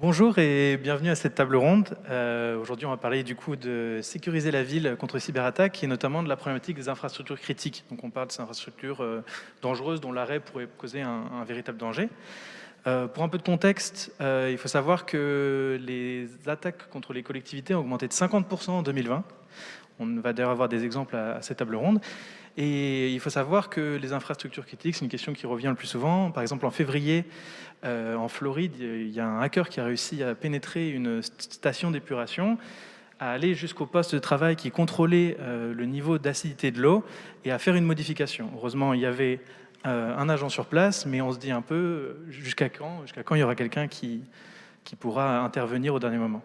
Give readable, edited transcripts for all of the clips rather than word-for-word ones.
Bonjour et bienvenue à cette table ronde. Aujourd'hui, on va parler du coup de sécuriser la ville contre les cyberattaques et notamment de la problématique des infrastructures critiques. Donc, on parle des infrastructures dangereuses dont l'arrêt pourrait causer un véritable danger. Pour un peu de contexte, il faut savoir que les attaques contre les collectivités ont augmenté de 50% en 2020. On va d'ailleurs avoir des exemples à cette table ronde. Et il faut savoir que les infrastructures critiques, c'est une question qui revient le plus souvent. Par exemple, en février, en Floride, il y a un hacker qui a réussi à pénétrer une station d'épuration, à aller jusqu'au poste de travail qui contrôlait le niveau d'acidité de l'eau et à faire une modification. Heureusement, il y avait un agent sur place, mais on se dit un peu jusqu'à quand il y aura quelqu'un qui pourra intervenir au dernier moment.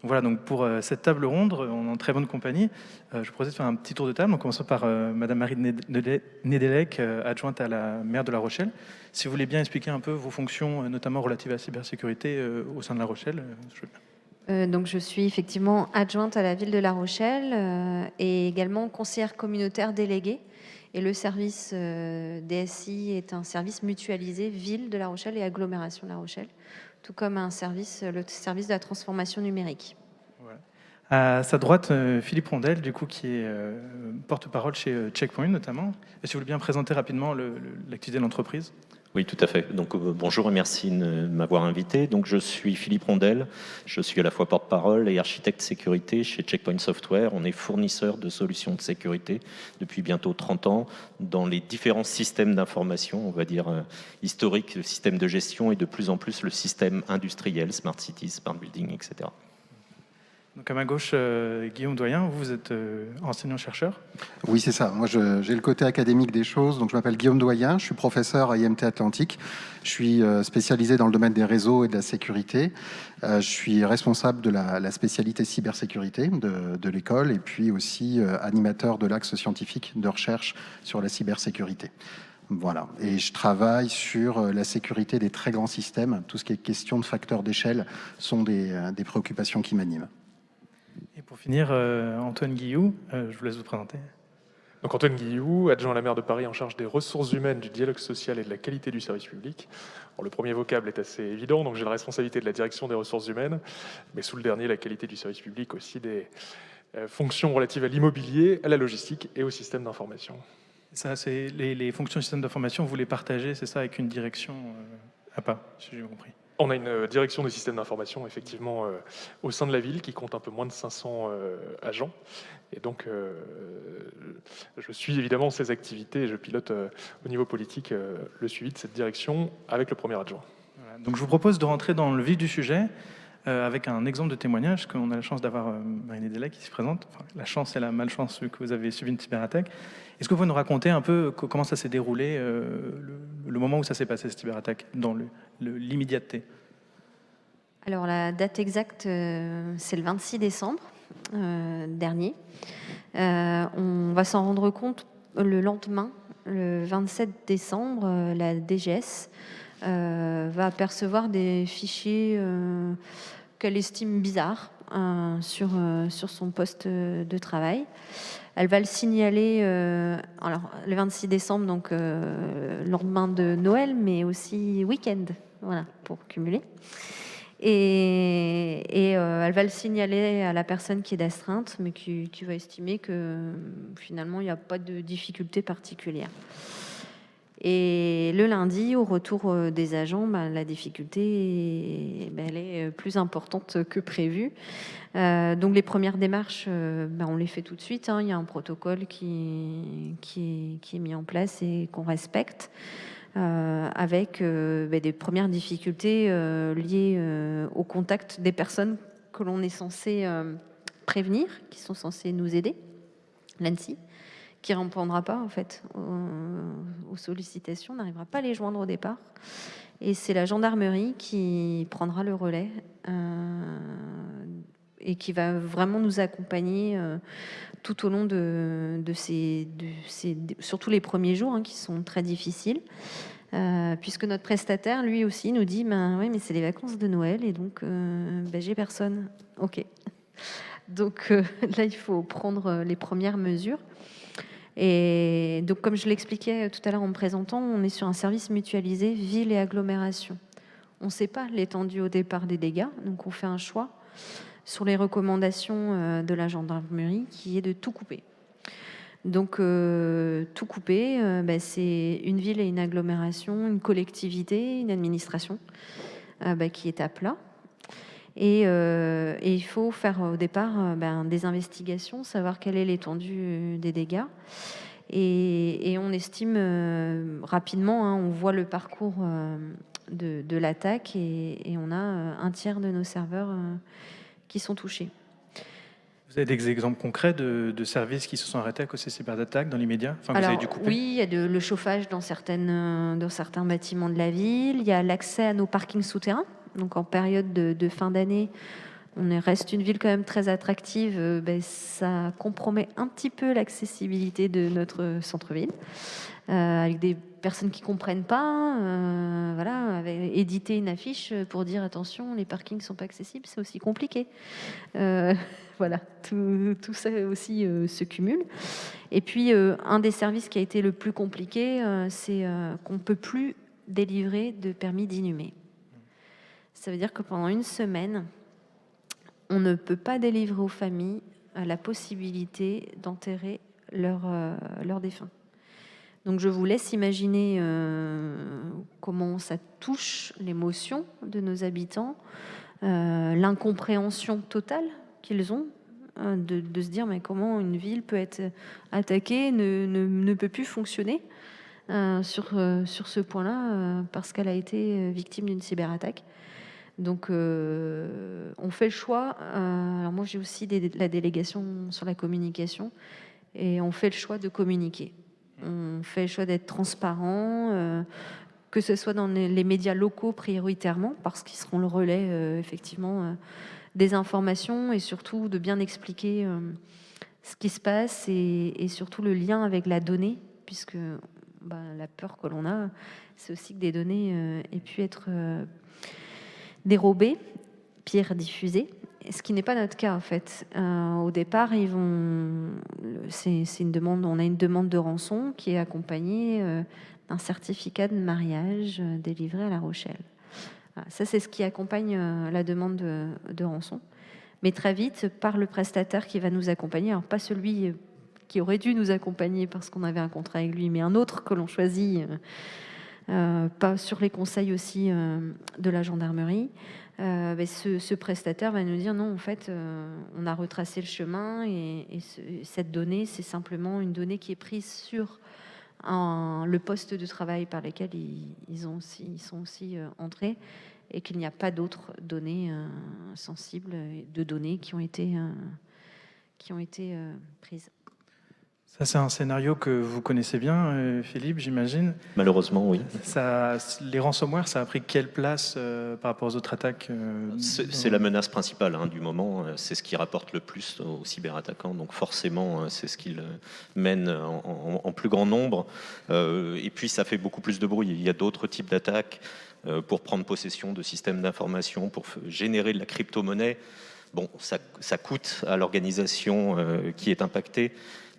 Donc voilà, donc pour cette table ronde, on est en très bonne compagnie. Je vous propose de faire un petit tour de table, en commençant par Madame Marie Nedelec, adjointe à la maire de La Rochelle. Si vous voulez bien expliquer un peu vos fonctions, notamment relatives à la cybersécurité au sein de La Rochelle, je veux bien. Donc, je suis effectivement adjointe à la ville de La Rochelle et également conseillère communautaire déléguée. Et le service DSI est un service mutualisé ville de La Rochelle et agglomération de La Rochelle, tout comme le service de la transformation numérique. Voilà. À sa droite, Philippe Rondel, du coup, qui est porte-parole chez Checkpoint notamment. Et si vous voulez bien présenter rapidement l'activité de l'entreprise. Oui, tout à fait. Donc, bonjour et merci de m'avoir invité. Donc, je suis Philippe Rondel. Je suis à la fois porte-parole et architecte sécurité chez Checkpoint Software. On est fournisseur de solutions de sécurité depuis bientôt 30 ans dans les différents systèmes d'information, on va dire historiques, le système de gestion et de plus en plus le système industriel, Smart Cities, Smart Building, etc. Donc à ma gauche, Guillaume Doyen, vous êtes enseignant-chercheur. Oui, c'est ça. Moi, j'ai le côté académique des choses. Donc, je m'appelle Guillaume Doyen, je suis professeur à IMT Atlantique. Je suis spécialisé dans le domaine des réseaux et de la sécurité. Je suis responsable de la spécialité cybersécurité de l'école et puis aussi animateur de l'axe scientifique de recherche sur la cybersécurité. Voilà. Et je travaille sur la sécurité des très grands systèmes. Tout ce qui est question de facteurs d'échelle sont des préoccupations qui m'animent. Et pour finir, Antoine Guillou, je vous laisse vous présenter. Donc Antoine Guillou, adjoint à la maire de Paris en charge des ressources humaines, du dialogue social et de la qualité du service public. Alors, le premier vocable est assez évident, donc j'ai la responsabilité de la direction des ressources humaines, mais sous le dernier, la qualité du service public, aussi des fonctions relatives à l'immobilier, à la logistique et au système d'information. Ça, c'est les fonctions du système d'information, vous les partagez, c'est ça, avec une direction à part, si j'ai bien compris. On a une direction des systèmes d'information, effectivement, au sein de la ville, qui compte un peu moins de 500 agents. Et donc, je suis évidemment ces activités et je pilote au niveau politique le suivi de cette direction avec le premier adjoint. Voilà. Donc, je vous propose de rentrer dans le vif du sujet avec un exemple de témoignage, qu'on a la chance d'avoir Marie Nedelec qui se présente. Enfin, la chance et la malchance vu que vous avez subi une cyberattaque. Est-ce que vous pouvez nous raconter un peu comment ça s'est déroulé, le moment où ça s'est passé, cette cyberattaque, dans l'immédiateté? Alors, la date exacte, c'est le 26 décembre dernier. On va s'en rendre compte le lendemain, le 27 décembre, la DGS va apercevoir des fichiers qu'elle estime bizarres sur son poste de travail. Elle va le signaler alors, le 26 décembre, donc lendemain de Noël, mais aussi week-end, voilà, pour cumuler. Et elle va le signaler à la personne qui est d'astreinte, mais qui va estimer que finalement, il n'y a pas de difficulté particulière. Et le lundi, au retour des agents, la difficulté, elle est plus importante que prévu. Donc les premières démarches, on les fait tout de suite. Il y a un protocole qui est mis en place et qu'on respecte. Avec des premières difficultés liées au contact des personnes que l'on est censé prévenir, qui sont censées nous aider, l'ANSSI, qui ne répondra pas en fait aux sollicitations, n'arrivera pas à les joindre au départ. Et c'est la gendarmerie qui prendra le relais et qui va vraiment nous accompagner tout au long de surtout les premiers jours qui sont très difficiles. Puisque notre prestataire, lui aussi, nous dit oui, mais c'est les vacances de Noël et donc j'ai personne. Ok. Donc là, il faut prendre les premières mesures. Et donc, comme je l'expliquais tout à l'heure en me présentant, on est sur un service mutualisé ville et agglomération. On ne sait pas l'étendue au départ des dégâts, donc on fait un choix sur les recommandations de la gendarmerie qui est de tout couper. Donc tout couper, c'est une ville et une agglomération, une collectivité, une administration qui est à plat. Et il faut faire au départ des investigations, savoir quelle est l'étendue des dégâts. Et on estime rapidement, on voit le parcours de l'attaque et on a un tiers de nos serveurs qui sont touchés. Vous avez des exemples concrets de services qui se sont arrêtés à cause de ces cyberattaques dans l'immédiat, que vous Alors, avez dû couper? oui, il y a le chauffage dans certains bâtiments de la ville. Il y a l'accès à nos parkings souterrains. Donc, en période de fin d'année, reste une ville quand même très attractive. Ça compromet un petit peu l'accessibilité de notre centre-ville. Avec des personnes qui ne comprennent pas, éditer une affiche pour dire attention, les parkings ne sont pas accessibles, c'est aussi compliqué. Voilà, tout ça aussi se cumule. Et puis, un des services qui a été le plus compliqué, c'est qu'on ne peut plus délivrer de permis d'inhumer. Ça veut dire que pendant une semaine, on ne peut pas délivrer aux familles la possibilité d'enterrer leurs défunts. Donc je vous laisse imaginer comment ça touche l'émotion de nos habitants, l'incompréhension totale qu'ils ont de se dire mais comment une ville peut être attaquée, ne peut plus fonctionner sur ce point-là parce qu'elle a été victime d'une cyberattaque. Donc on fait le choix, alors moi j'ai aussi la délégation sur la communication et on fait le choix de communiquer. On fait le choix d'être transparent, que ce soit dans les médias locaux prioritairement, parce qu'ils seront le relais effectivement des informations et surtout de bien expliquer ce qui se passe et surtout le lien avec la donnée, puisque la peur que l'on a, c'est aussi que des données aient pu être dérobées, pire diffusées. Ce qui n'est pas notre cas en fait. Au départ, c'est une demande. On a une demande de rançon qui est accompagnée d'un certificat de mariage délivré à La Rochelle. Voilà, ça, c'est ce qui accompagne la demande de rançon. Mais très vite, par le prestataire qui va nous accompagner, alors pas celui qui aurait dû nous accompagner parce qu'on avait un contrat avec lui, mais un autre que l'on choisit, pas sur les conseils aussi de la gendarmerie. Ce prestataire va nous dire non, en fait, on a retracé le chemin et cette donnée, c'est simplement une donnée qui est prise sur le poste de travail par lequel ils sont aussi entrés et qu'il n'y a pas d'autres données sensibles, de données qui ont été prises. Ça, c'est un scénario que vous connaissez bien, Philippe, j'imagine. Malheureusement, oui. Les ransomware, ça a pris quelle place par rapport aux autres attaques C'est la menace principale du moment. C'est ce qui rapporte le plus aux cyberattaquants. Donc forcément, c'est ce qu'ils mènent en plus grand nombre. Et puis, ça fait beaucoup plus de bruit. Il y a d'autres types d'attaques pour prendre possession de systèmes d'information, pour générer de la crypto-monnaie. Bon, ça coûte à l'organisation qui est impactée,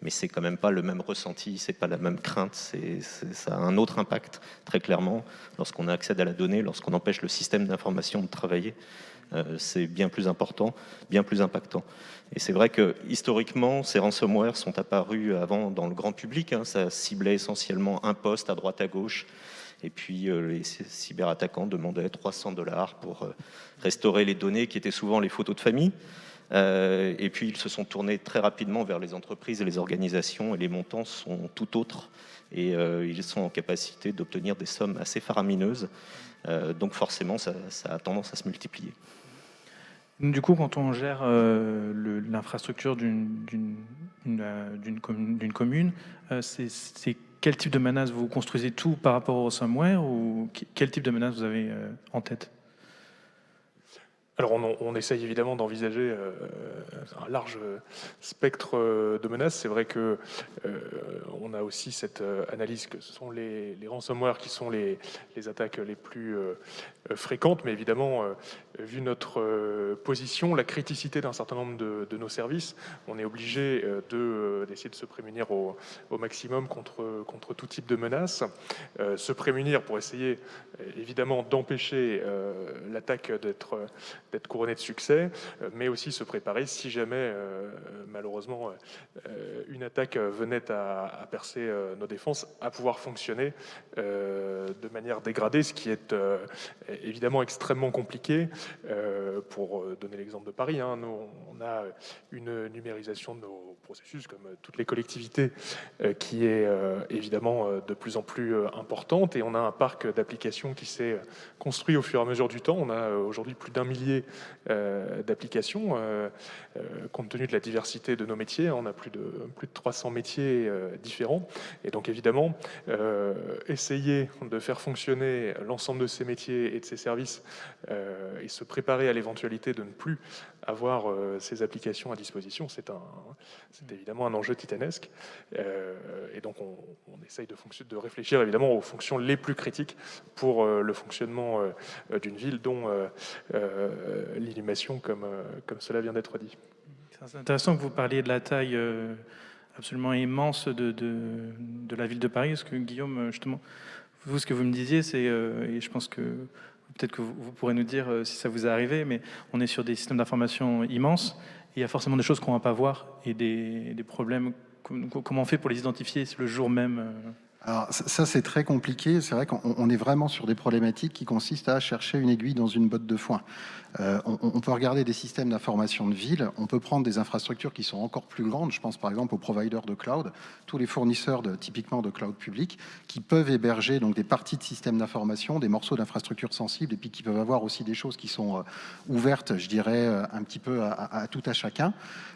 mais c'est quand même pas le même ressenti, c'est pas la même crainte, ça a un autre impact, très clairement. Lorsqu'on accède à la donnée, lorsqu'on empêche le système d'information de travailler, c'est bien plus important, bien plus impactant. Et c'est vrai que historiquement, ces ransomware sont apparus avant dans le grand public, ça ciblait essentiellement un poste à droite à gauche, et puis les cyberattaquants demandaient $300 pour restaurer les données qui étaient souvent les photos de famille. Et puis ils se sont tournés très rapidement vers les entreprises et les organisations et les montants sont tout autres et ils sont en capacité d'obtenir des sommes assez faramineuses. Donc forcément ça a tendance à se multiplier. Du coup, quand on gère l'infrastructure d'une commune, c'est quel type de menace vous construisez tout par rapport au ransomware ou quel type de menace vous avez en tête? Alors on essaye évidemment d'envisager un large spectre de menaces. C'est vrai que on a aussi cette analyse que ce sont les ransomware qui sont les attaques les plus fréquentes, mais évidemment, vu notre position, la criticité d'un certain nombre de nos services, on est obligé d'essayer de se prémunir au maximum contre tout type de menaces. Se prémunir pour essayer évidemment d'empêcher l'attaque d'être couronné de succès, mais aussi se préparer si jamais malheureusement une attaque venait à percer nos défenses, à pouvoir fonctionner de manière dégradée, ce qui est évidemment extrêmement compliqué. Pour donner l'exemple de Paris, nous, on a une numérisation de nos processus, comme toutes les collectivités, qui est évidemment de plus en plus importante, et on a un parc d'applications qui s'est construit au fur et à mesure du temps. On a aujourd'hui plus d'1 millier d'applications, compte tenu de la diversité de nos métiers. On a plus de 300 métiers différents, et donc évidemment essayer de faire fonctionner l'ensemble de ces métiers et de ces services et se préparer à l'éventualité de ne plus avoir ces applications à disposition, c'est évidemment un enjeu titanesque, et donc on essaye de réfléchir évidemment aux fonctions les plus critiques pour le fonctionnement d'une ville, dont l'inhumation, comme cela vient d'être dit. C'est intéressant que vous parliez de la taille absolument immense de la ville de Paris, parce que Guillaume, justement, vous, ce que vous me disiez, c'est, et je pense que peut-être que vous pourrez nous dire si ça vous est arrivé, mais on est sur des systèmes d'information immenses, et il y a forcément des choses qu'on ne va pas voir, et des problèmes. Comment on fait pour les identifier le jour même Alors ça, c'est très compliqué. C'est vrai qu'on est vraiment sur des problématiques qui consistent à chercher une aiguille dans une botte de foin. On peut regarder des systèmes d'information de ville, on peut prendre des infrastructures qui sont encore plus grandes. Je pense par exemple aux providers de cloud, tous les fournisseurs typiquement de cloud public, qui peuvent héberger donc des parties de systèmes d'information, des morceaux d'infrastructures sensibles, et puis qui peuvent avoir aussi des choses qui sont ouvertes, je dirais, un petit peu à tout à chacun.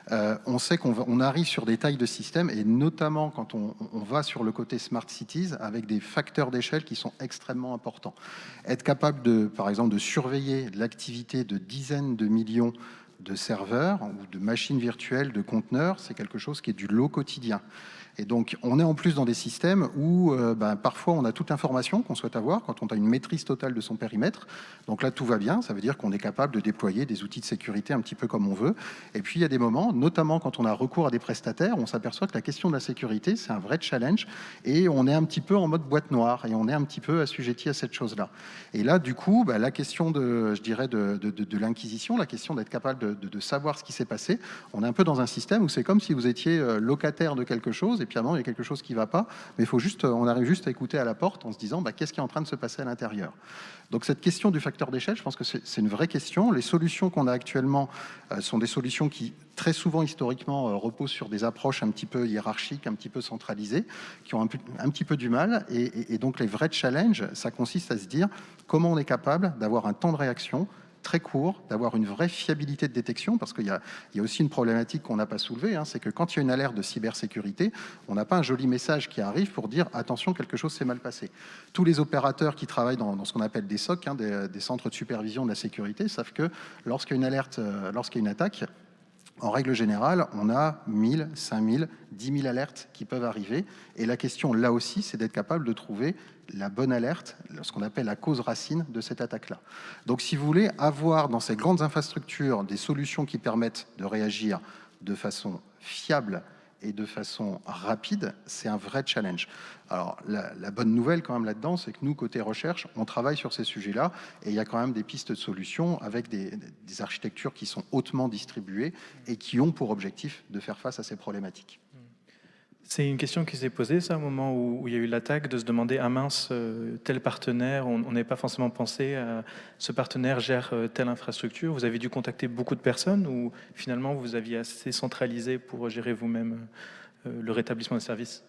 On sait qu'on arrive sur des tailles de systèmes, et notamment quand on va sur le côté smart cities, avec des facteurs d'échelle qui sont extrêmement importants. Être capable par exemple, de surveiller l'activité de dizaines de millions de serveurs ou de machines virtuelles, de conteneurs, c'est quelque chose qui est du lot quotidien. Et donc, on est en plus dans des systèmes où parfois on a toute l'information qu'on souhaite avoir quand on a une maîtrise totale de son périmètre. Donc là, tout va bien. Ça veut dire qu'on est capable de déployer des outils de sécurité un petit peu comme on veut. Et puis, il y a des moments, notamment quand on a recours à des prestataires, on s'aperçoit que la question de la sécurité, c'est un vrai challenge. Et on est un petit peu en mode boîte noire et on est un petit peu assujetti à cette chose-là. Et là, du coup, la question de l'inquisition, la question d'être capable de savoir ce qui s'est passé, on est un peu dans un système où c'est comme si vous étiez locataire de quelque chose, et puis avant, il y a quelque chose qui ne va pas, mais on arrive juste à écouter à la porte en se disant qu'est-ce qui est en train de se passer à l'intérieur. Donc cette question du facteur d'échelle, je pense que c'est une vraie question. Les solutions qu'on a actuellement sont des solutions qui, très souvent, historiquement, reposent sur des approches un petit peu hiérarchiques, un petit peu centralisées, qui ont un petit peu du mal. Et donc les vrais challenges, ça consiste à se dire comment on est capable d'avoir un temps de réaction très court, d'avoir une vraie fiabilité de détection, parce qu'il y a aussi une problématique qu'on n'a pas soulevée, c'est que quand il y a une alerte de cybersécurité, on n'a pas un joli message qui arrive pour dire « attention, quelque chose s'est mal passé ». Tous les opérateurs qui travaillent dans ce qu'on appelle des SOC, des centres de supervision de la sécurité, savent que lorsqu'il y a une alerte, lorsqu'il y a une attaque, en règle générale, on a 1000, 5000, 10 000 alertes qui peuvent arriver. Et la question, là aussi, c'est d'être capable de trouver la bonne alerte, ce qu'on appelle la cause racine de cette attaque-là. Donc, si vous voulez avoir dans ces grandes infrastructures des solutions qui permettent de réagir de façon fiable et de façon rapide, c'est un vrai challenge. Alors, la bonne nouvelle quand même là-dedans, c'est que nous, côté recherche, on travaille sur ces sujets-là, et il y a quand même des pistes de solutions avec des architectures qui sont hautement distribuées et qui ont pour objectif de faire face à ces problématiques. C'est une question qui s'est posée, ça, au moment où il y a eu l'attaque, de se demander, ah mince, tel partenaire, on n'avait pas forcément pensé à ce partenaire gère telle infrastructure. Vous avez dû contacter beaucoup de personnes, ou finalement vous aviez assez centralisé pour gérer vous-même le rétablissement des services?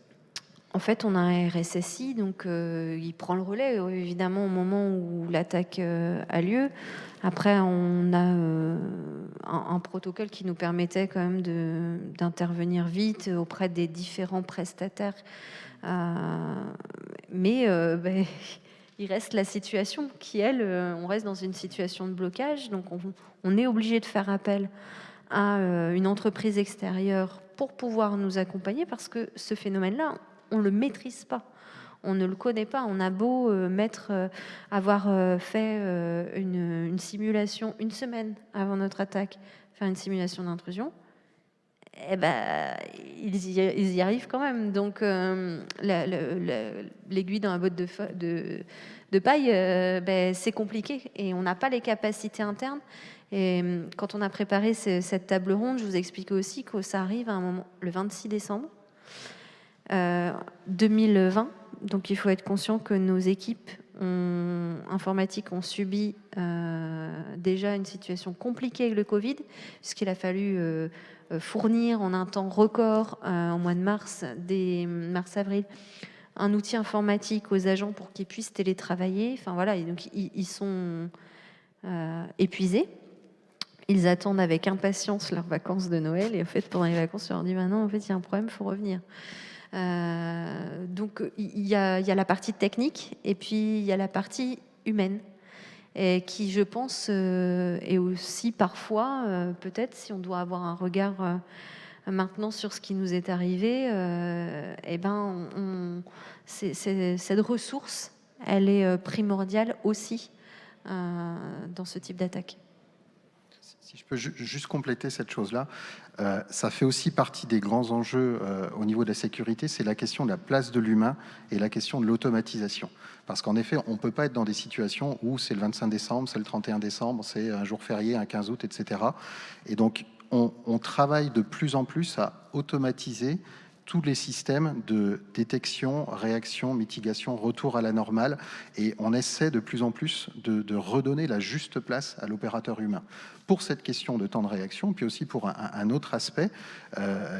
En fait, on a un RSSI, donc il prend le relais, évidemment, au moment où l'attaque a lieu. Après, on a un protocole qui nous permettait quand même d'intervenir vite auprès des différents prestataires. Mais il reste la situation qui, elle, on reste dans une situation de blocage, donc on est obligé de faire appel à une entreprise extérieure pour pouvoir nous accompagner, parce que ce phénomène-là, on ne le maîtrise pas. On ne le connaît pas. On a beau avoir fait une simulation une semaine avant notre attaque, faire une simulation d'intrusion, eh ben, ils y arrivent quand même. Donc, l'aiguille dans la botte de paille, ben, c'est compliqué. Et on n'a pas les capacités internes. Et quand on a préparé cette table ronde, je vous expliquais aussi que ça arrive à un moment, le 26 décembre 2020. Donc, il faut être conscient que nos équipes informatiques ont subi déjà une situation compliquée avec le Covid, puisqu'il a fallu fournir en un temps record, en mois de mars-avril, un outil informatique aux agents pour qu'ils puissent télétravailler. Enfin voilà, et donc ils sont épuisés. Ils attendent avec impatience leurs vacances de Noël. Et en fait, pendant les vacances, on leur dit non, en fait, il y a un problème, il faut revenir. Donc il y a la partie technique et puis il y a la partie humaine, et qui, je pense, est aussi parfois, peut-être, si on doit avoir un regard maintenant sur ce qui nous est arrivé, eh ben, cette ressource, elle est primordiale aussi dans ce type d'attaque. Si je peux juste compléter cette chose-là, ça fait aussi partie des grands enjeux au niveau de la sécurité, c'est la question de la place de l'humain et la question de l'automatisation. Parce qu'en effet, on ne peut pas être dans des situations où c'est le 25 décembre, c'est le 31 décembre, c'est un jour férié, un 15 août, etc. Et donc, on travaille de plus en plus à automatiser tous les systèmes de détection, réaction, mitigation, retour à la normale, et on essaie de plus en plus de redonner la juste place à l'opérateur humain. Pour cette question de temps de réaction, puis aussi pour un autre aspect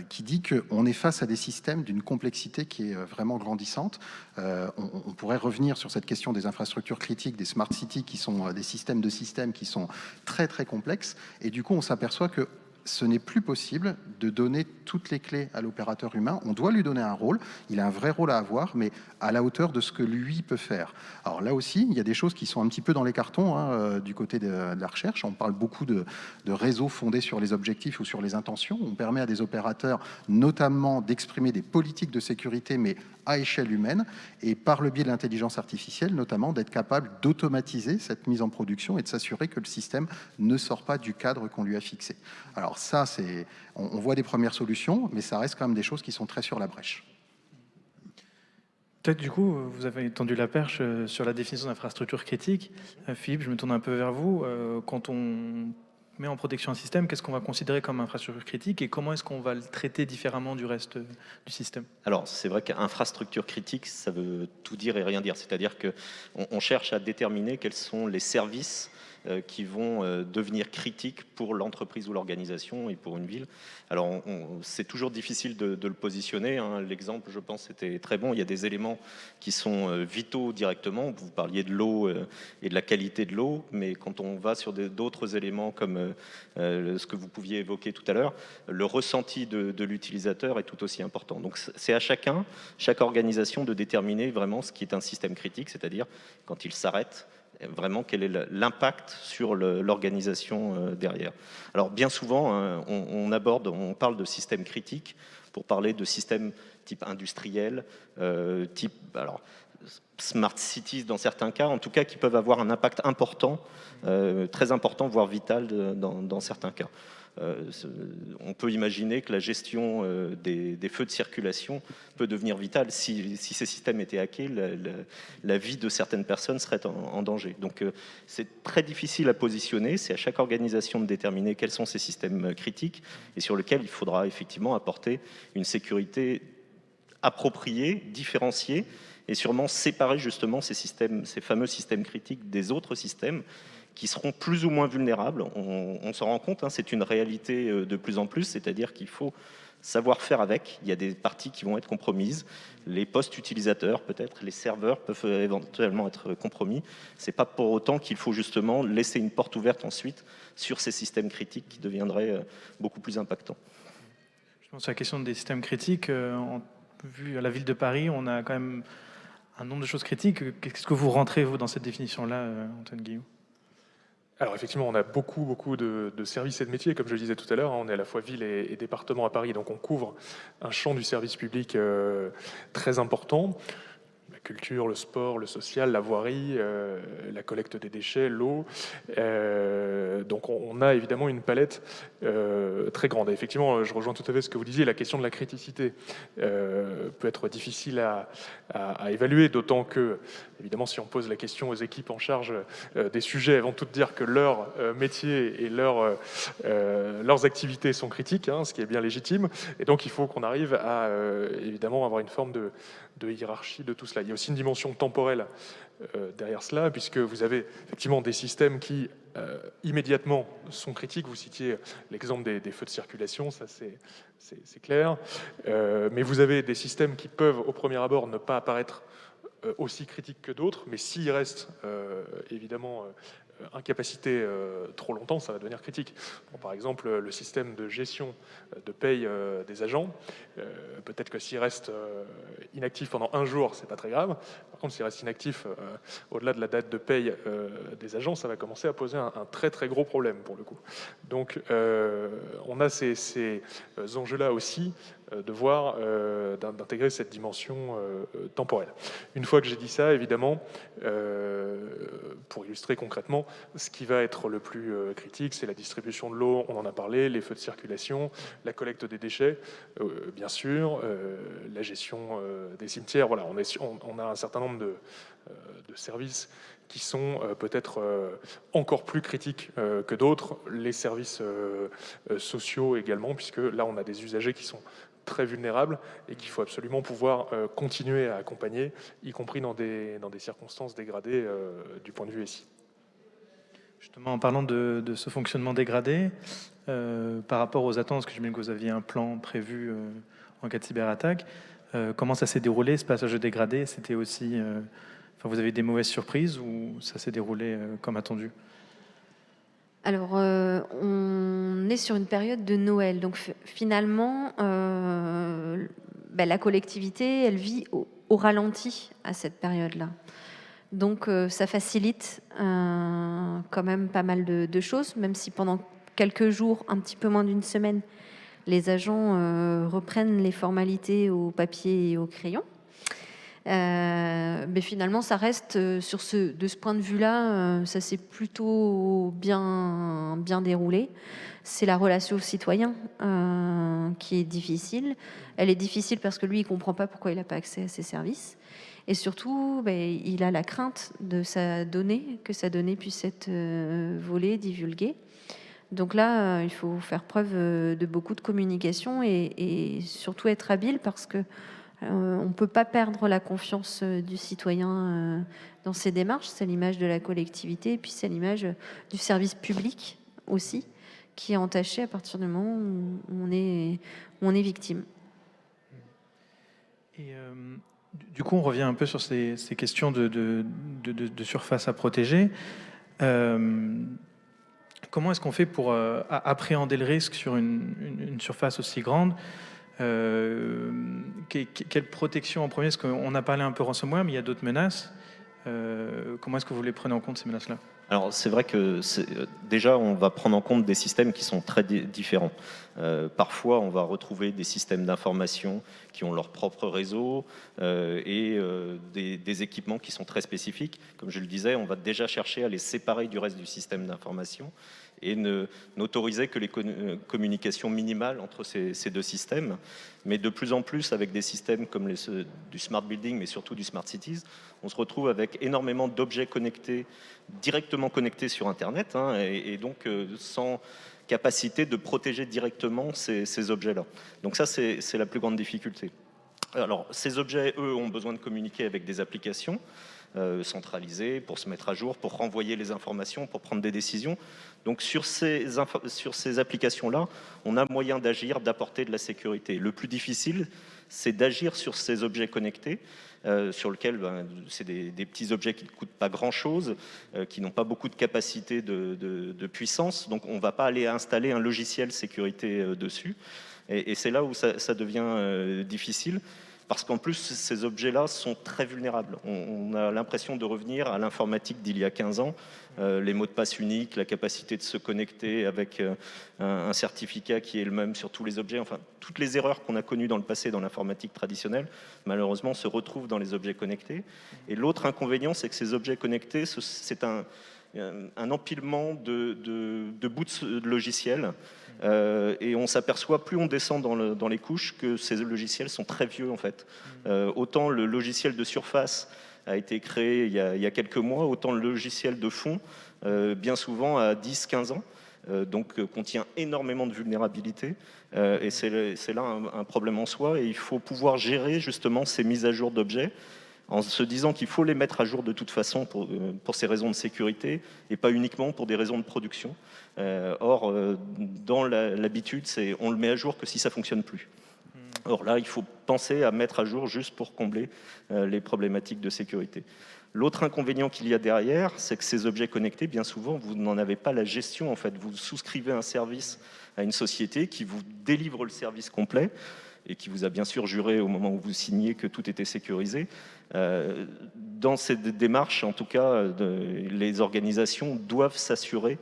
qui dit qu'on est face à des systèmes d'une complexité qui est vraiment grandissante. On pourrait revenir sur cette question des infrastructures critiques, des smart cities, qui sont des systèmes de systèmes qui sont très très complexes, et du coup on s'aperçoit que ce n'est plus possible de donner toutes les clés à l'opérateur humain. On doit lui donner un rôle, il a un vrai rôle à avoir, mais à la hauteur de ce que lui peut faire. Alors là aussi, il y a des choses qui sont un petit peu dans les cartons du côté de la recherche. On parle beaucoup de réseaux fondés sur les objectifs ou sur les intentions. On permet à des opérateurs notamment d'exprimer des politiques de sécurité, mais à échelle humaine, et par le biais de l'intelligence artificielle, notamment d'être capable d'automatiser cette mise en production et de s'assurer que le système ne sort pas du cadre qu'on lui a fixé. Alors ça, on voit des premières solutions, mais ça reste quand même des choses qui sont très sur la brèche. Peut-être du coup, vous avez tendu la perche sur la définition d'infrastructure critique. Philippe, je me tourne un peu vers vous. Quand on met en protection un système, qu'est-ce qu'on va considérer comme infrastructure critique et comment est-ce qu'on va le traiter différemment du reste du système? Alors, c'est vrai qu'infrastructure critique, ça veut tout dire et rien dire. C'est-à-dire qu'on cherche à déterminer quels sont les services qui vont devenir critiques pour l'entreprise ou l'organisation et pour une ville. Alors, c'est toujours difficile de le positionner. L'exemple, je pense, était très bon. Il y a des éléments qui sont vitaux directement. Vous parliez de l'eau et de la qualité de l'eau, mais quand on va sur d'autres éléments comme ce que vous pouviez évoquer tout à l'heure, le ressenti de l'utilisateur est tout aussi important. Donc, c'est à chaque organisation de déterminer vraiment ce qui est un système critique, c'est-à-dire quand il s'arrête, vraiment quel est l'impact sur l'organisation derrière. Alors bien souvent, on parle de systèmes critiques pour parler de systèmes type industriel, type smart cities dans certains cas, en tout cas qui peuvent avoir un impact important, très important, voire vital dans certains cas. On peut imaginer que la gestion des feux de circulation peut devenir vitale. Si ces systèmes étaient hackés, la vie de certaines personnes serait en danger. Donc c'est très difficile à positionner. C'est à chaque organisation de déterminer quels sont ces systèmes critiques et sur lesquels il faudra effectivement apporter une sécurité appropriée, différenciée et sûrement séparer justement ces fameux systèmes critiques des autres systèmes qui seront plus ou moins vulnérables. On s'en rend compte, c'est une réalité de plus en plus, c'est-à-dire qu'il faut savoir faire avec. Il y a des parties qui vont être compromises. Les postes utilisateurs, peut-être, les serveurs peuvent éventuellement être compromis. C'est pas pour autant qu'il faut justement laisser une porte ouverte ensuite sur ces systèmes critiques qui deviendraient beaucoup plus impactants. Je pense à la question des systèmes critiques. Vu à la ville de Paris, on a quand même un nombre de choses critiques. Qu'est-ce que vous rentrez, vous, dans cette définition-là, Antoine Guillou? Alors effectivement, on a beaucoup de services et de métiers, comme je le disais tout à l'heure. On est à la fois ville et département à Paris, donc on couvre un champ du service public très important. La culture, le sport, le social, la voirie, la collecte des déchets, l'eau. Donc on a évidemment une palette très grande. Et effectivement, je rejoins tout à fait ce que vous disiez, la question de la criticité peut être difficile à évaluer, d'autant que, évidemment, si on pose la question aux équipes en charge des sujets, elles vont toutes dire que leur métier et leurs activités sont critiques, hein, ce qui est bien légitime. Et donc il faut qu'on arrive à évidemment avoir une forme de hiérarchie de tout cela. Il y a aussi une dimension temporelle derrière cela, puisque vous avez effectivement des systèmes qui immédiatement sont critiques. Vous citiez l'exemple des feux de circulation, ça c'est clair. Mais vous avez des systèmes qui peuvent au premier abord ne pas apparaître aussi critiques que d'autres, mais s'ils restent évidemment incapacité trop longtemps, ça va devenir critique. Bon, par exemple, le système de gestion de paye des agents, peut-être que s'il reste inactif pendant 1 jour, c'est pas très grave. Par contre, s'il reste inactif au-delà de la date de paye des agents, ça va commencer à poser un très très gros problème pour le coup. Donc, on a ces enjeux-là aussi de voir, d'intégrer cette dimension temporelle. Une fois que j'ai dit ça, évidemment, pour illustrer concrètement, ce qui va être le plus critique, c'est la distribution de l'eau, on en a parlé, les feux de circulation, la collecte des déchets, bien sûr, la gestion des cimetières. Voilà, on a un certain nombre de services qui sont peut-être encore plus critiques que d'autres, les services sociaux également, puisque là, on a des usagers qui sont très vulnérables et qu'il faut absolument pouvoir continuer à accompagner, y compris dans des circonstances dégradées du point de vue SI. Justement, en parlant de ce fonctionnement dégradé, par rapport aux attentes, parce que j'imagine que vous aviez un plan prévu en cas de cyberattaque, comment ça s'est déroulé, ce passage dégradé? C'était aussi... vous avez des mauvaises surprises ou ça s'est déroulé comme attendu? Alors, on est sur une période de Noël, donc finalement, la collectivité, elle vit au ralenti à cette période-là. Donc, ça facilite quand même pas mal de choses, même si pendant quelques jours, un petit peu moins d'une semaine, les agents reprennent les formalités au papier et au crayon. Mais finalement, ça reste de ce point de vue-là, ça s'est plutôt bien déroulé. C'est la relation au citoyen qui est difficile. Elle est difficile parce que lui, il comprend pas pourquoi il n'a pas accès à ces services. Et surtout, il a la crainte de sa donnée, que sa donnée puisse être volée, divulguée. Donc là, il faut faire preuve de beaucoup de communication et surtout être habile parce que on ne peut pas perdre la confiance du citoyen dans ses démarches. C'est l'image de la collectivité et puis c'est l'image du service public aussi qui est entaché à partir du moment où on est victime. Et du coup, on revient un peu sur ces questions de surface à protéger. Comment est-ce qu'on fait pour appréhender le risque sur une surface aussi grande? Quelle protection en premier? Parce qu'on a parlé un peu ransomware, mais il y a d'autres menaces. Comment est-ce que vous les prenez en compte, ces menaces-là? Alors c'est vrai que déjà on va prendre en compte des systèmes qui sont très différents. Parfois on va retrouver des systèmes d'information qui ont leur propre réseau et des équipements qui sont très spécifiques. Comme je le disais, on va déjà chercher à les séparer du reste du système d'information et n'autoriser que les communications minimales entre ces deux systèmes. Mais de plus en plus, avec des systèmes comme du smart building, mais surtout du smart cities, on se retrouve avec énormément d'objets connectés, directement connectés sur Internet, hein, et donc sans capacité de protéger directement ces objets-là. Donc ça, c'est la plus grande difficulté. Alors, ces objets, eux, ont besoin de communiquer avec des applications centralisées pour se mettre à jour, pour renvoyer les informations, pour prendre des décisions. Donc, sur ces applications-là, on a moyen d'agir, d'apporter de la sécurité. Le plus difficile, c'est d'agir sur ces objets connectés, sur lesquels c'est des petits objets qui ne coûtent pas grand-chose, qui n'ont pas beaucoup de capacité de puissance. Donc, on ne va pas aller installer un logiciel sécurité dessus. Et c'est là où ça devient difficile. parce qu'en plus, ces objets-là sont très vulnérables. On a l'impression de revenir à l'informatique d'il y a 15 ans, les mots de passe uniques, la capacité de se connecter avec un certificat qui est le même sur tous les objets, enfin, toutes les erreurs qu'on a connues dans le passé dans l'informatique traditionnelle, malheureusement, se retrouvent dans les objets connectés. Et l'autre inconvénient, c'est que ces objets connectés, c'est un empilement de bouts de logiciels. Et on s'aperçoit, plus on descend dans les couches, que ces logiciels sont très vieux en fait. Autant le logiciel de surface a été créé il y a quelques mois, autant le logiciel de fond, bien souvent à 10-15 ans, donc contient énormément de vulnérabilités. Et c'est là un problème en soi, et il faut pouvoir gérer justement ces mises à jour d'objets, en se disant qu'il faut les mettre à jour de toute façon pour ces raisons de sécurité et pas uniquement pour des raisons de production. Or, dans l'habitude, on le met à jour que si ça ne fonctionne plus. Or là, il faut penser à mettre à jour juste pour combler les problématiques de sécurité. L'autre inconvénient qu'il y a derrière, c'est que ces objets connectés, bien souvent, vous n'en avez pas la gestion. En fait, vous souscrivez un service à une société qui vous délivre le service complet et qui vous a bien sûr juré au moment où vous signez que tout était sécurisé. Dans cette démarche, en tout cas, les organisations doivent s'assurer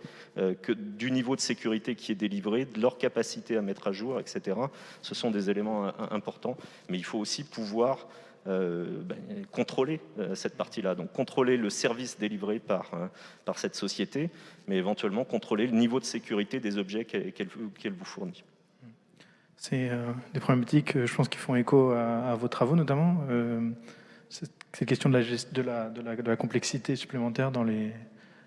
du niveau de sécurité qui est délivré, de leur capacité à mettre à jour, etc. Ce sont des éléments importants, mais il faut aussi pouvoir contrôler cette partie-là. Donc contrôler le service délivré par cette société, mais éventuellement contrôler le niveau de sécurité des objets qu'elle vous fournit. C'est des problématiques, je pense, qui font écho à vos travaux, notamment. Cette question de la complexité supplémentaire dans les...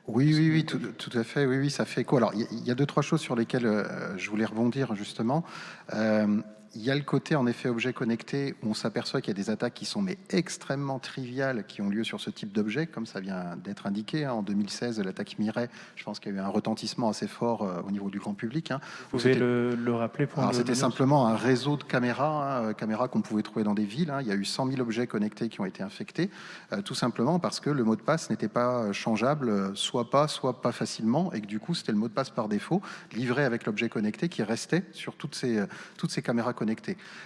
Oui, tout à fait. Oui, ça fait écho. Alors, il y a deux, trois choses sur lesquelles je voulais rebondir, justement. Il y a le côté, en effet, objet connecté, où on s'aperçoit qu'il y a des attaques qui sont extrêmement triviales, qui ont lieu sur ce type d'objet, comme ça vient d'être indiqué. En 2016, l'attaque Mirai, je pense qu'il y a eu un retentissement assez fort au niveau du grand public. Vous pouvez le rappeler pour Alors, c'était simplement un réseau de caméras, caméras qu'on pouvait trouver dans des villes. Il y a eu 100 000 objets connectés qui ont été infectés, tout simplement parce que le mot de passe n'était pas changeable, soit pas facilement, et que du coup, c'était le mot de passe par défaut, livré avec l'objet connecté qui restait sur toutes ces caméras connectées.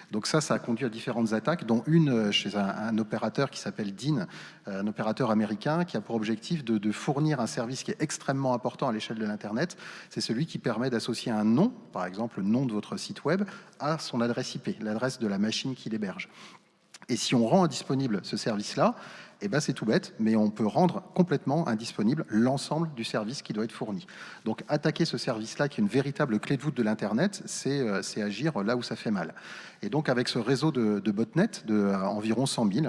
Donc ça a conduit à différentes attaques, dont une chez un opérateur qui s'appelle DIN, un opérateur américain qui a pour objectif de fournir un service qui est extrêmement important à l'échelle de l'Internet. C'est celui qui permet d'associer un nom, par exemple le nom de votre site web, à son adresse IP, l'adresse de la machine qui l'héberge. Et si on rend indisponible ce service-là, c'est tout bête, mais on peut rendre complètement indisponible l'ensemble du service qui doit être fourni. Donc attaquer ce service-là, qui est une véritable clé de voûte de l'Internet, c'est agir là où ça fait mal. Et donc avec ce réseau de botnets de environ 100 000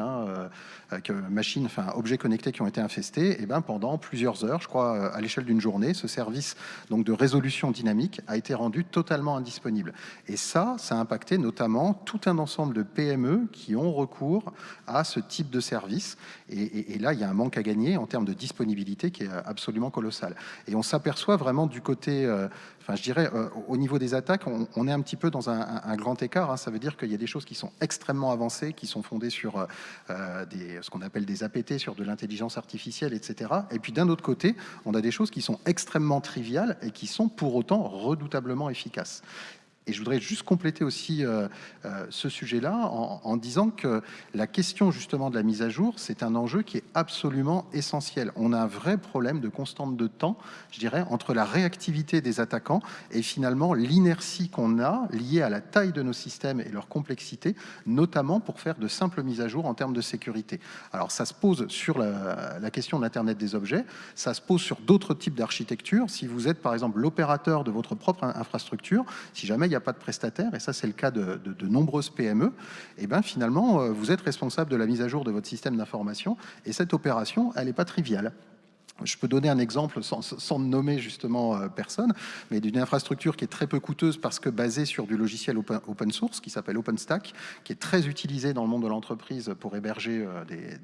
objets connectés qui ont été infestés, pendant plusieurs heures, je crois à l'échelle d'une journée, ce service donc de résolution dynamique a été rendu totalement indisponible. Et ça a impacté notamment tout un ensemble de PME qui ont recours à ce type de service. Et là, il y a un manque à gagner en termes de disponibilité qui est absolument colossal. Et on s'aperçoit vraiment du côté, je dirais, au niveau des attaques, on est un petit peu dans un grand écart. Ça veut dire qu'il y a des choses qui sont extrêmement avancées, qui sont fondées sur ce qu'on appelle des APT, sur de l'intelligence artificielle, etc. Et puis d'un autre côté, on a des choses qui sont extrêmement triviales et qui sont pour autant redoutablement efficaces. Et je voudrais juste compléter aussi ce sujet-là en disant que la question justement de la mise à jour, c'est un enjeu qui est absolument essentiel. On a un vrai problème de constante de temps, je dirais, entre la réactivité des attaquants et finalement l'inertie qu'on a liée à la taille de nos systèmes et leur complexité, notamment pour faire de simples mises à jour en termes de sécurité. Alors ça se pose sur la question de l'Internet des objets, ça se pose sur d'autres types d'architectures. Si vous êtes par exemple l'opérateur de votre propre infrastructure, si jamais il y a pas de prestataire, et ça c'est le cas de nombreuses PME, finalement vous êtes responsable de la mise à jour de votre système d'information, et cette opération elle n'est pas triviale. Je peux donner un exemple sans nommer justement personne, mais d'une infrastructure qui est très peu coûteuse parce que basée sur du logiciel open source qui s'appelle OpenStack, qui est très utilisé dans le monde de l'entreprise pour héberger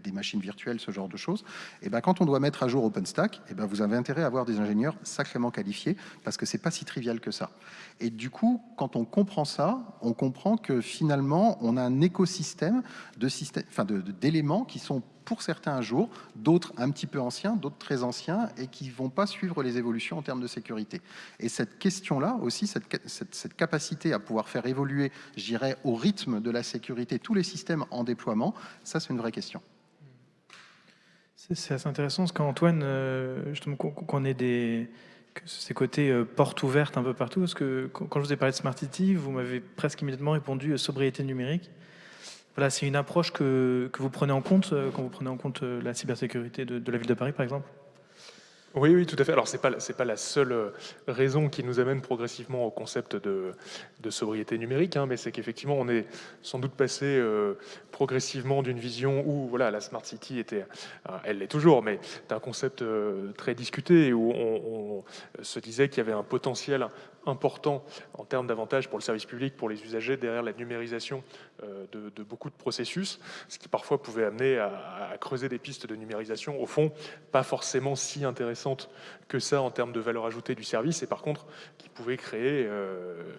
des machines virtuelles, ce genre de choses. Et quand on doit mettre à jour OpenStack, vous avez intérêt à avoir des ingénieurs sacrément qualifiés parce que c'est pas si trivial que ça. Et du coup, quand on comprend ça, on comprend que finalement, on a un écosystème d'éléments qui sont pour certains à jour, d'autres un petit peu anciens, d'autres très anciens et qui ne vont pas suivre les évolutions en termes de sécurité. Et cette question-là aussi, cette capacité à pouvoir faire évoluer, je dirais, au rythme de la sécurité tous les systèmes en déploiement, ça c'est une vraie question. C'est assez intéressant parce qu'Antoine, justement, qu'on ait ces côtés portes ouvertes un peu partout, parce que quand je vous ai parlé de Smart City, vous m'avez presque immédiatement répondu sobriété numérique. Voilà, c'est une approche que vous prenez en compte quand vous prenez en compte la cybersécurité de la ville de Paris, par exemple. Oui, tout à fait. Alors, c'est pas la seule raison qui nous amène progressivement au concept de sobriété numérique, hein, mais c'est qu'effectivement, on est sans doute passé progressivement d'une vision où, voilà, la Smart City était, elle l'est toujours, mais c'est un concept très discuté, où on se disait qu'il y avait un potentiel important en termes d'avantages pour le service public, pour les usagers, derrière la numérisation de beaucoup de processus, ce qui parfois pouvait amener à creuser des pistes de numérisation, au fond, pas forcément si intéressantes que ça en termes de valeur ajoutée du service, et par contre, qui pouvaient créer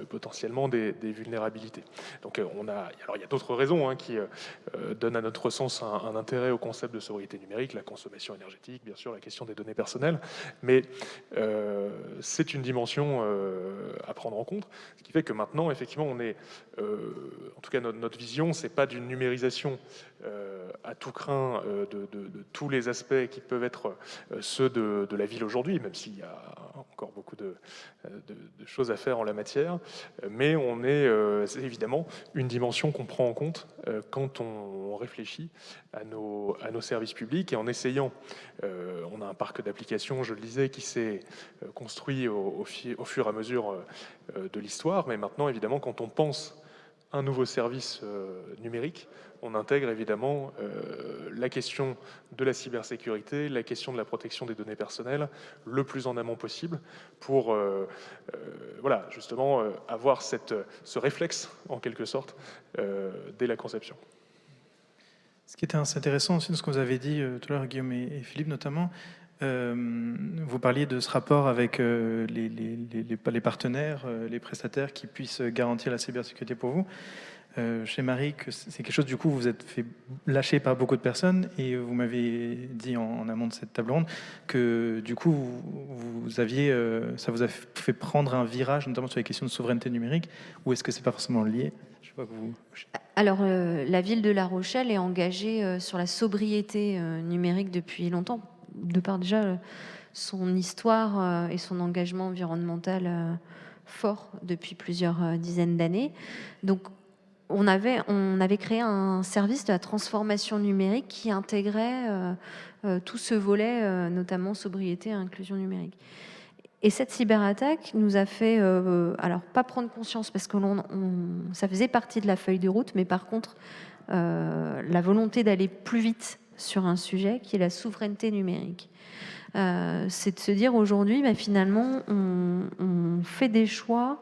potentiellement des vulnérabilités. Donc il y a d'autres raisons hein, qui donnent à notre sens un intérêt au concept de sobriété numérique, la consommation énergétique, bien sûr, la question des données personnelles, mais c'est une dimension à prendre en compte, ce qui fait que maintenant, effectivement, on est, en tout cas notre vision, c'est pas d'une numérisation à tout crin de tous les aspects qui peuvent être ceux de la ville aujourd'hui, même s'il y a encore beaucoup de choses à faire en la matière, mais c'est évidemment une dimension qu'on prend en compte quand on réfléchit à nos services publics, et en essayant, on a un parc d'applications, je le disais, qui s'est construit au fur et à mesure de l'histoire, mais maintenant, évidemment, quand on pense un nouveau service numérique, on intègre évidemment la question de la cybersécurité, la question de la protection des données personnelles le plus en amont possible pour voilà, justement avoir ce réflexe en quelque sorte dès la conception. Ce qui était assez intéressant aussi de ce que vous avez dit tout à l'heure, Guillaume et Philippe notamment, vous parliez de ce rapport avec les partenaires, les prestataires qui puissent garantir la cybersécurité pour vous. Chez Marie, que c'est quelque chose, du coup, vous vous êtes fait lâcher par beaucoup de personnes, et vous m'avez dit en amont de cette table ronde que, du coup, vous aviez, ça vous a fait prendre un virage, notamment sur les questions de souveraineté numérique, ou est-ce que c'est pas forcément lié? Je vois que vous... Alors, la ville de La Rochelle est engagée sur la sobriété numérique depuis longtemps, de par déjà son histoire et son engagement environnemental fort depuis plusieurs dizaines d'années. Donc, on avait créé un service de la transformation numérique qui intégrait tout ce volet, notamment sobriété et inclusion numérique. Et cette cyberattaque nous a fait, alors pas prendre conscience parce que ça faisait partie de la feuille de route, mais par contre, la volonté d'aller plus vite sur un sujet qui est la souveraineté numérique. C'est de se dire aujourd'hui, finalement, on fait des choix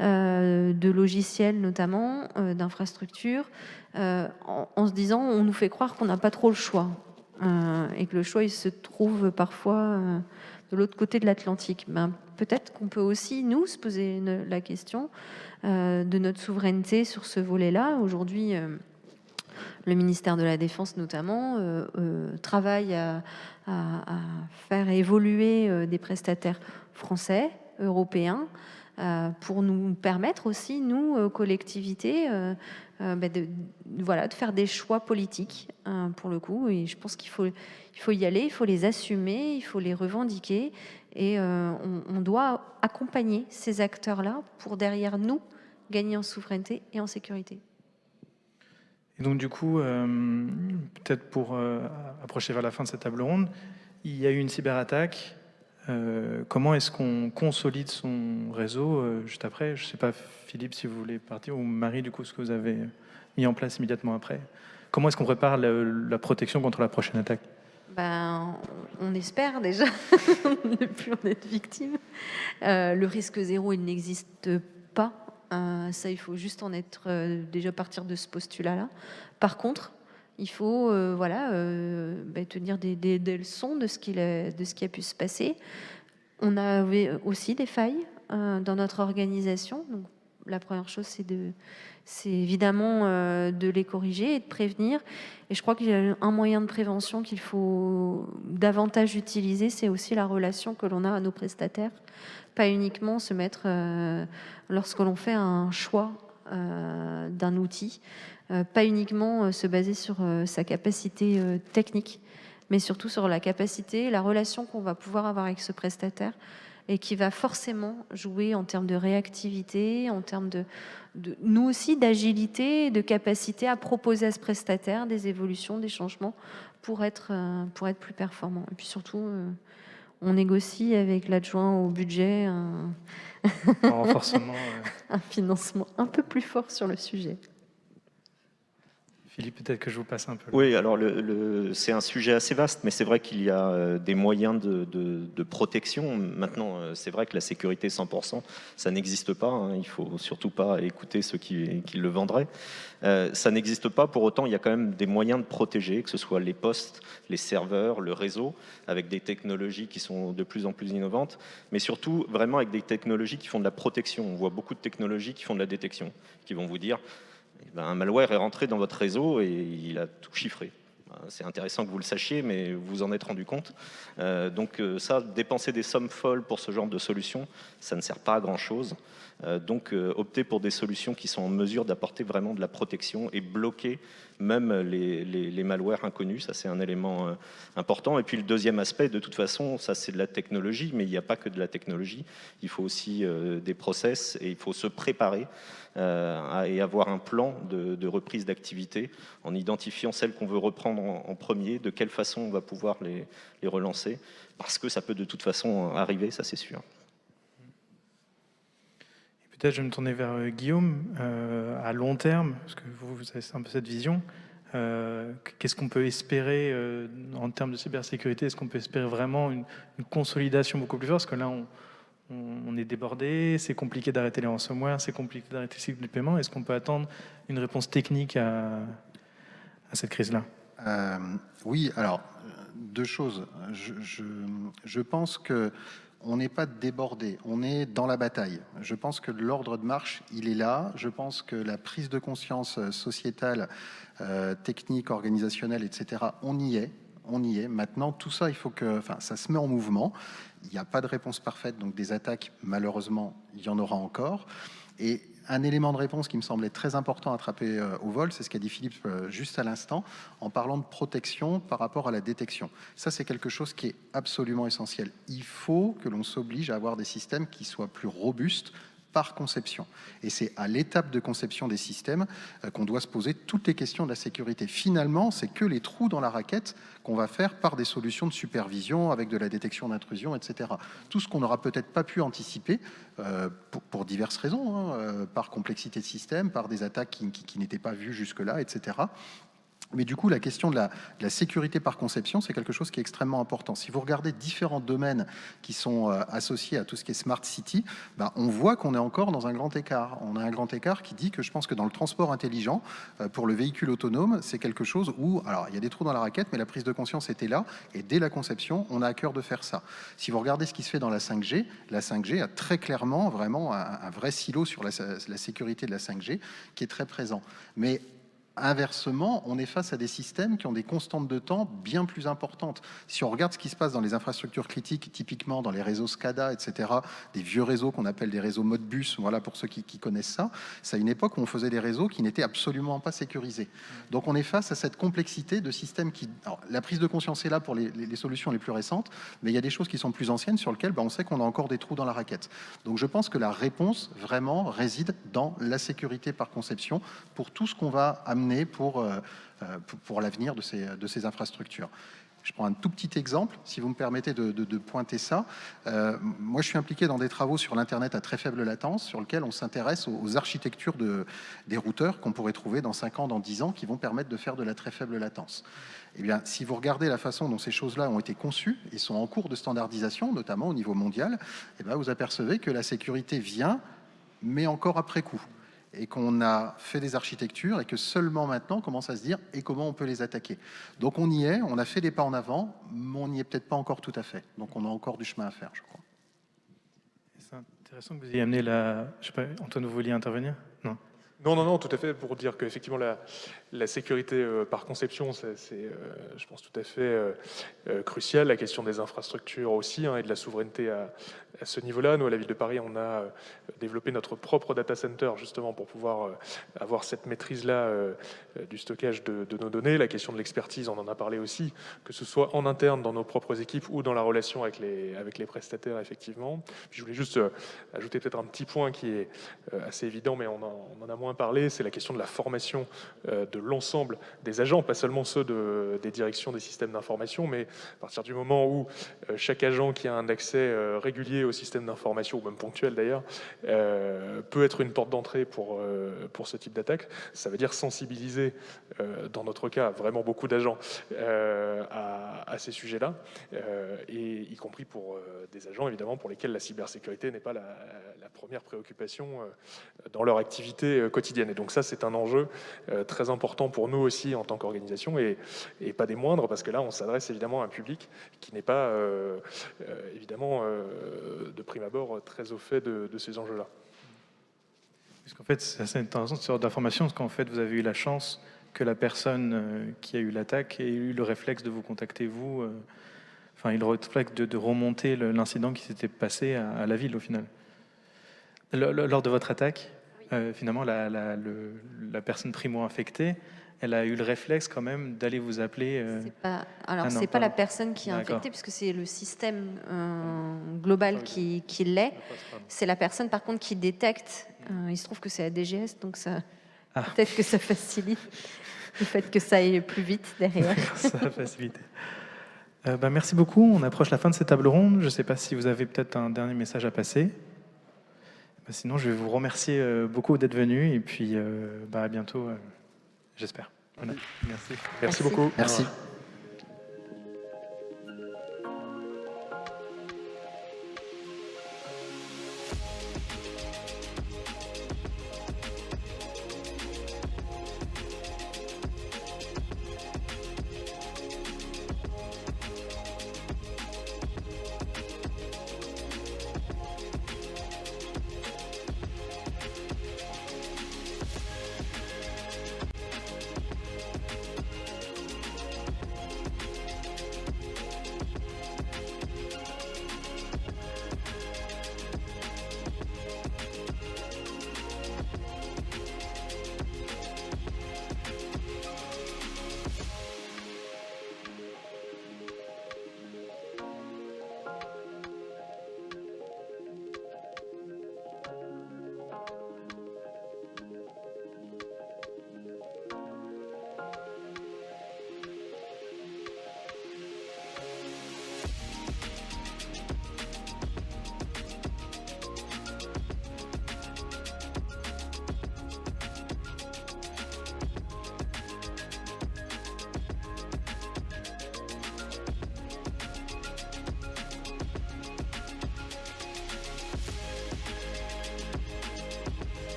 de logiciels notamment, d'infrastructures, en se disant on nous fait croire qu'on n'a pas trop le choix et que le choix il se trouve parfois de l'autre côté de l'Atlantique. Peut-être qu'on peut aussi nous se poser la question de notre souveraineté sur ce volet-là. Aujourd'hui, le ministère de la Défense notamment travaille à faire évoluer des prestataires français, européens, pour nous permettre aussi, nous, collectivités, de faire des choix politiques, pour le coup. Et je pense qu'il faut y aller, il faut les assumer, il faut les revendiquer. Et on doit accompagner ces acteurs-là pour, derrière nous, gagner en souveraineté et en sécurité. Et donc, du coup, peut-être pour approcher vers la fin de cette table ronde, il y a eu une cyberattaque. Comment est-ce qu'on consolide son réseau juste après? Je ne sais pas, Philippe, si vous voulez partir, ou Marie, du coup, ce que vous avez mis en place immédiatement après. Comment est-ce qu'on prépare la protection contre la prochaine attaque? On espère déjà ne plus en être victime. Le risque zéro, il n'existe pas. Ça, il faut juste en être déjà partir de ce postulat-là. Par contre, il faut tenir des leçons de ce qui a pu se passer. On avait aussi des failles dans notre organisation. Donc, la première chose, c'est évidemment de les corriger et de prévenir. Et je crois qu'il y a un moyen de prévention qu'il faut davantage utiliser, c'est aussi la relation que l'on a à nos prestataires. Pas uniquement se mettre, lorsque l'on fait un choix d'un outil, pas uniquement se baser sur sa capacité technique, mais surtout sur la capacité, la relation qu'on va pouvoir avoir avec ce prestataire et qui va forcément jouer en termes de réactivité, en termes nous aussi d'agilité, de capacité à proposer à ce prestataire des évolutions, des changements pour être plus performant. Et puis surtout, on négocie avec l'adjoint au budget Un renforcement. un financement un peu plus fort sur le sujet. Philippe, peut-être que je vous passe un peu. Oui, alors c'est un sujet assez vaste, mais c'est vrai qu'il y a des moyens de protection. Maintenant, c'est vrai que la sécurité 100%, ça n'existe pas. Hein. Il ne faut surtout pas écouter ceux qui le vendraient. Ça n'existe pas. Pour autant, il y a quand même des moyens de protéger, que ce soit les postes, les serveurs, le réseau, avec des technologies qui sont de plus en plus innovantes, mais surtout vraiment avec des technologies qui font de la protection. On voit beaucoup de technologies qui font de la détection, qui vont vous dire un malware est rentré dans votre réseau et il a tout chiffré. C'est intéressant que vous le sachiez, mais vous vous en êtes rendu compte. Donc ça, dépenser des sommes folles pour ce genre de solution, ça ne sert pas à grand-chose. Donc opter pour des solutions qui sont en mesure d'apporter vraiment de la protection et bloquer même les malwares inconnus, ça c'est un élément important. Et puis le deuxième aspect, de toute façon, ça c'est de la technologie, mais il n'y a pas que de la technologie, il faut aussi des process et il faut se préparer et avoir un plan de reprise d'activité en identifiant celles qu'on veut reprendre en premier, de quelle façon on va pouvoir les relancer, parce que ça peut de toute façon arriver, ça c'est sûr. Peut-être je vais me tourner vers Guillaume, à long terme, parce que vous avez un peu cette vision. Qu'est-ce qu'on peut espérer en termes de cybersécurité? Est-ce qu'on peut espérer vraiment une consolidation beaucoup plus forte? Parce que là, on est débordé, c'est compliqué d'arrêter les ransomware, c'est compliqué d'arrêter le cycle de paiement. Est-ce qu'on peut attendre une réponse technique à cette crise-là? Oui, alors, deux choses. Je pense que on n'est pas débordé, on est dans la bataille. Je pense que l'ordre de marche, il est là. Je pense que la prise de conscience sociétale, technique, organisationnelle, etc., on y est. On y est. Maintenant, tout ça, il faut que, ça se met en mouvement. Il n'y a pas de réponse parfaite, donc des attaques, malheureusement, il y en aura encore. Et un élément de réponse qui me semblait très important à attraper au vol, c'est ce qu'a dit Philippe juste à l'instant, en parlant de protection par rapport à la détection. Ça, c'est quelque chose qui est absolument essentiel. Il faut que l'on s'oblige à avoir des systèmes qui soient plus robustes par conception. Et c'est à l'étape de conception des systèmes qu'on doit se poser toutes les questions de la sécurité. Finalement, c'est que les trous dans la raquette qu'on va faire par des solutions de supervision avec de la détection d'intrusion, etc. Tout ce qu'on n'aura peut-être pas pu anticiper pour diverses raisons, par complexité de système, par des attaques qui n'étaient pas vues jusque-là, etc. Mais du coup, la question de la sécurité par conception, c'est quelque chose qui est extrêmement important. Si vous regardez différents domaines qui sont associés à tout ce qui est Smart City, on voit qu'on est encore dans un grand écart. On a un grand écart qui dit que je pense que dans le transport intelligent, pour le véhicule autonome, c'est quelque chose où, alors il y a des trous dans la raquette, mais la prise de conscience était là, et dès la conception, on a à cœur de faire ça. Si vous regardez ce qui se fait dans la 5G a très clairement vraiment un vrai silo sur la sécurité de la 5G qui est très présent. Mais inversement, on est face à des systèmes qui ont des constantes de temps bien plus importantes. Si on regarde ce qui se passe dans les infrastructures critiques, typiquement dans les réseaux SCADA, etc., des vieux réseaux qu'on appelle des réseaux Modbus, voilà pour ceux qui connaissent ça, c'est à une époque où on faisait des réseaux qui n'étaient absolument pas sécurisés. Donc on est face à cette complexité de systèmes qui... Alors, la prise de conscience est là pour les solutions les plus récentes, mais il y a des choses qui sont plus anciennes sur lesquelles on sait qu'on a encore des trous dans la raquette. Donc je pense que la réponse vraiment réside dans la sécurité par conception pour tout ce qu'on va amener pour l'avenir de ces infrastructures. Je prends un tout petit exemple, si vous me permettez de pointer ça. Moi, je suis impliqué dans des travaux sur l'Internet à très faible latence, sur lequel on s'intéresse aux architectures des routeurs qu'on pourrait trouver dans 5 ans, dans 10 ans, qui vont permettre de faire de la très faible latence. Eh bien, si vous regardez la façon dont ces choses-là ont été conçues et sont en cours de standardisation, notamment au niveau mondial, eh bien, vous apercevez que la sécurité vient, mais encore après coup. Et qu'on a fait des architectures et que seulement maintenant on commence à se dire et comment on peut les attaquer. Donc on y est, on a fait des pas en avant, mais on n'y est peut-être pas encore tout à fait. Donc on a encore du chemin à faire, je crois. Intéressant que vous ayez amené la... Je sais pas, Antoine, vous vouliez intervenir? Non. Non, tout à fait, pour dire qu'effectivement, la sécurité par conception, c'est, je pense, tout à fait crucial. La question des infrastructures aussi, hein, et de la souveraineté à ce niveau-là. Nous, à la Ville de Paris, on a développé notre propre data center, justement, pour pouvoir avoir cette maîtrise-là du stockage de nos données. La question de l'expertise, on en a parlé aussi, que ce soit en interne, dans nos propres équipes, ou dans la relation avec les prestataires, effectivement. Puis je voulais juste ajouter peut-être un petit point qui est assez évident, mais on en a moins parlé, c'est la question de la formation de l'ensemble des agents, pas seulement ceux des directions des systèmes d'information, mais à partir du moment où chaque agent qui a un accès régulier au système d'information, ou même ponctuel d'ailleurs, peut être une porte d'entrée pour ce type d'attaque. Ça veut dire sensibiliser, dans notre cas, vraiment beaucoup d'agents à ces sujets-là, et y compris pour des agents, évidemment, pour lesquels la cybersécurité n'est pas la première préoccupation dans leur activité quotidienne. Et donc ça, c'est un enjeu très important pour nous aussi en tant qu'organisation, et pas des moindres, parce que là, on s'adresse évidemment à un public qui n'est pas, évidemment, de prime abord, très au fait de ces enjeux-là. Puisqu'en fait, c'est assez intéressant cette sorte d'information, parce qu'en fait, vous avez eu la chance que la personne qui a eu l'attaque ait eu le réflexe de vous contacter, vous, enfin, il réflexe de remonter l'incident qui s'était passé à la ville, au final. Lors de votre attaque, finalement, la personne primo-infectée, elle a eu le réflexe quand même d'aller vous appeler. C'est pas la personne qui est infectée, puisque c'est le système global qui l'est. C'est la personne, par contre, qui détecte. Il se trouve que c'est la DGS, donc ça, peut-être que ça facilite le fait que ça aille plus vite derrière. Ça va faciliter. Merci beaucoup. On approche la fin de cette table ronde. Je ne sais pas si vous avez peut-être un dernier message à passer. Sinon, je vais vous remercier beaucoup d'être venu, et puis à bientôt, j'espère. Voilà. Merci. Merci beaucoup. Merci.